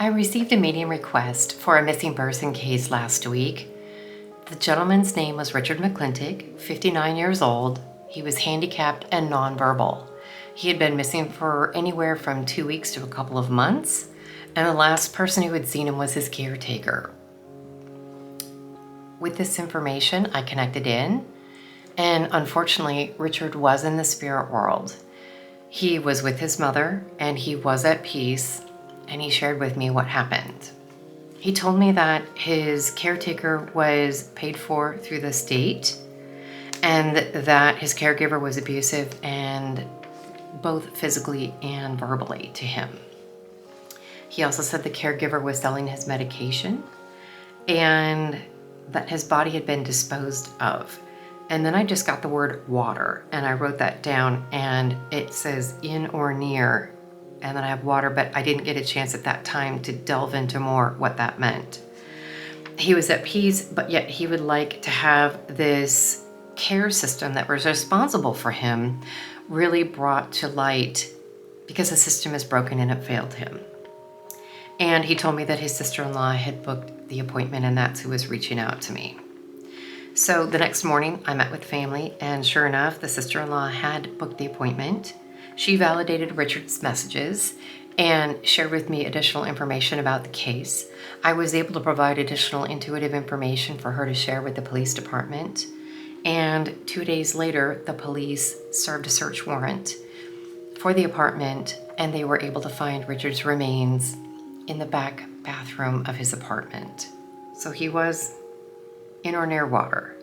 I received a meeting request for a missing person case last week. The gentleman's name was Richard McClintic, 59 years old. He was handicapped and nonverbal. He had been missing for anywhere from 2 weeks to a couple of months, and the last person who had seen him was his caretaker. With this information, I connected in, and unfortunately, Richard was in the spirit world. He was with his mother, and he was at peace, and he shared with me what happened. He told me that his caretaker was paid for through the state, and that his caregiver was abusive, and both physically and verbally to him. He also said the caregiver was selling his medication and that his body had been disposed of. And then I just got the word water, and I wrote that down, and it says in or near, and then I have water, but I didn't get a chance at that time to delve into more what that meant. He was at peace, but yet he would like to have this care system that was responsible for him really brought to light, because the system is broken and it failed him. And he told me that his sister-in-law had booked the appointment, and that's who was reaching out to me. So the next morning I met with family, and sure enough, the sister-in-law had booked the appointment. She validated Richard's messages and shared with me additional information about the case. I was able to provide additional intuitive information for her to share with the police department. And 2 days later, the police served a search warrant for the apartment, and they were able to find Richard's remains in the back bathroom of his apartment. So he was in or near water.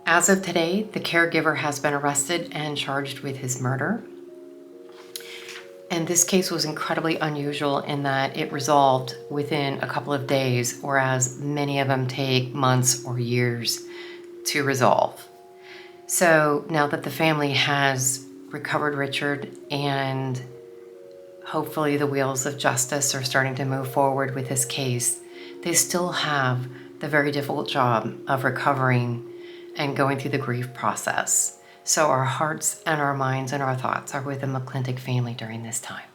As of today, the caregiver has been arrested and charged with his murder. And this case was incredibly unusual in that it resolved within a couple of days, whereas many of them take months or years to resolve. So now that the family has recovered Richard, and hopefully the wheels of justice are starting to move forward with this case, they still have the very difficult job of recovering and going through the grief process. So our hearts and our minds and our thoughts are with the McClintic family during this time.